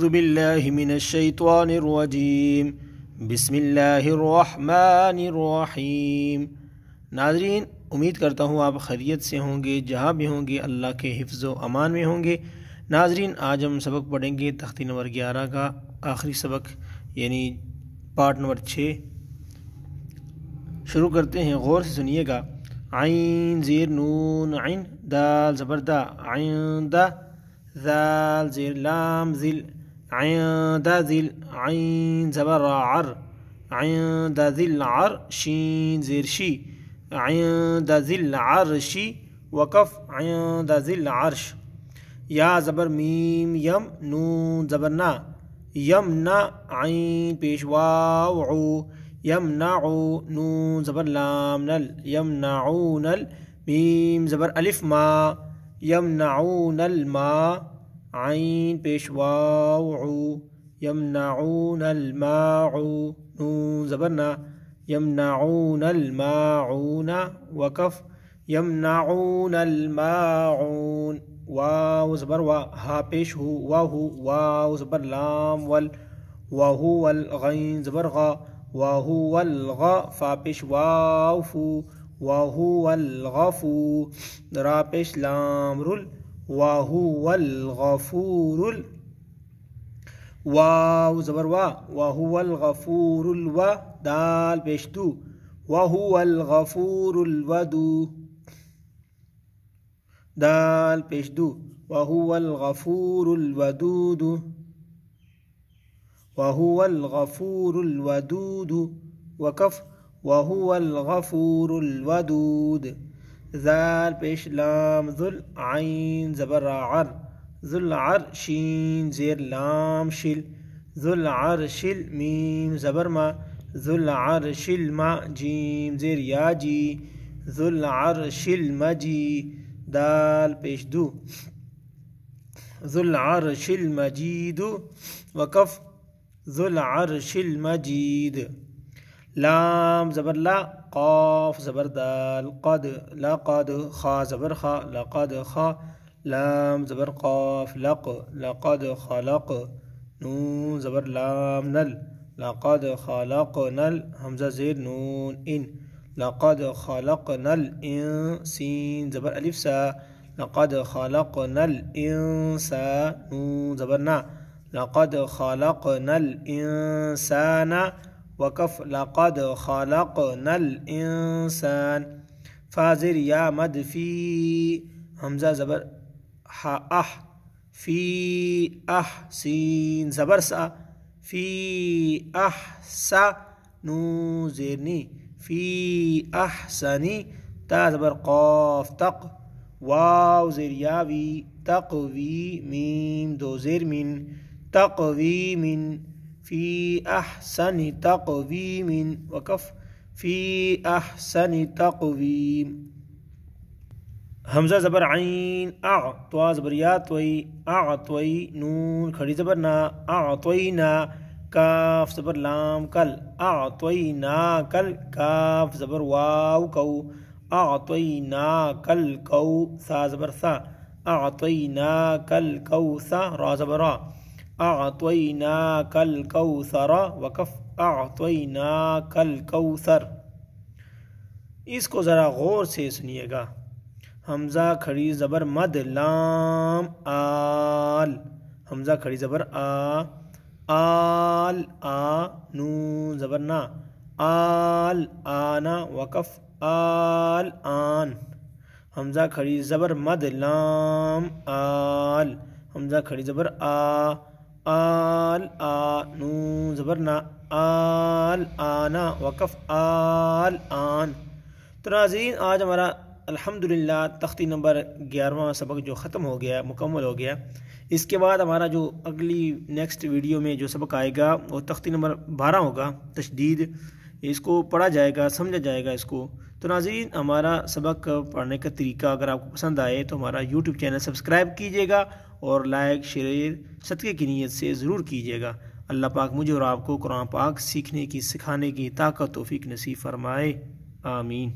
اعوذ باللہ من الشیطان الرجیم بسم اللہ الرحمن الرحیم۔ ناظرین، امید کرتا ہوں آپ خیریت سے ہوں گے، جہاں بھی ہوں گے اللہ کے حفظ و امان میں ہوں گے۔ ناظرین، آج ہم سبق پڑھیں گے تختی نمبر 11 کا آخری سبق، یعنی پارٹ نمبر 6۔ شروع کرتے ہیں، غور سے سنیے گا۔ عین زیر نون عین، دال زبر دا عند، ذال زیر لام ذل عند ذل، عین زبر عر عند ذل عر، شین زیر شی عند ذل عرش، وقف عند ذل عرش۔ یا زبر میم یم، نون زبر نا یمنا، عین پیش واو عو یمنعو، نون زبر لام نل یمنعون ال، میم زبر الف ما یمنعون الماء، عین پیش واو عو یمنعون الماء، نون زبر نا یمنعون الماعون، وقف یمنعون الماعون۔ واو زبر وا، ہا پیش ہو واہو، واو زبر لام ول وہو الغین زبر غا وہو الغا، فا پیش واو فو وہو الغفو، را پیش لام رل وہو الغفور، واو زبر وا وہو الغفور الوا، دال پیش دو وہو الغفور الودو، دال پیش دو وہو الغفور الودود، وہو الغفور الودود، وقف وہو الغفور الودود۔ ذال پیش لام ذل، عین زبر عر ذل عر، شین زیر لام شل ذل عر شل، میم زبر ما ذل عر شل ما، جیم زیر یا جی ذل عر شل مجی، دال پیش دو ذل عرش المجید، وقف ذل عرش المجید۔ لام زبر لا، قاف زبر دال قد لقد، خا زبر خا لقد خا، لام زبر قاف لق لقد خلق، نون زبر لام نل لقد خلق نل، حمزہ زیر نون ان لقد خلقنا الانسان، سین زبر الف سا لقد خلقنا الانسان، نون زبر نا لقد خلقنا الانسان، وقف لقد خلقنا الانسان۔ فا زیر یا مد فی، حمزہ زبر حا اح فی اح، سین زبر سا فی احسا، نون زیر نی فی احسنی، تا زبر قاف تق، واو زیر یاوی تقوی، میم دو زیر من تقوی من، فی احسن تقویم، وقف فی احسن تقویم۔ حمزہ زبر عین اع، توا زبر یا توئی اعطوئی، نون کھڑی زبر نا اعطوینا، کاف زبر لام کل اعطوینا کل، کاف زبر واو کو اعطوینا کل کو، ثا زبر ثا اعطوینا کل کوثا، را زبر را اعطوینا کل کوثر، وقف اعطوینا کل کوثر۔ اس کو ذرا غور سے سنیے گا۔ حمزہ کھڑی زبر مد لام آل، حمزہ کھڑی زبر آ آل آ، نون زبر نا آل آنا، وقف آل آن۔ حمزہ کھڑی زبر مد لام آل، حمزہ کھڑی زبر آ آل آ، نون زبر نا آل آنا، وقف آل آن۔ تو ناظرین، آج ہمارا الحمدللہ تختی نمبر 11واں سبق جو ختم ہو گیا، مکمل ہو گیا۔ اس کے بعد ہمارا جو اگلی نیکسٹ ویڈیو میں جو سبق آئے گا وہ تختی نمبر 12 ہوگا، تشدید۔ اس کو پڑھا جائے گا، سمجھا جائے گا اس کو۔ تو ناظرین، ہمارا سبق پڑھنے کا طریقہ اگر آپ کو پسند آئے تو ہمارا یوٹیوب چینل سبسکرائب کیجیے گا، اور لائک شیئر صدقے کی نیت سے ضرور کیجیے گا۔ اللہ پاک مجھے اور آپ کو قرآن پاک سیکھنے کی، سکھانے کی طاقت توفیق نصیب فرمائے، آمین۔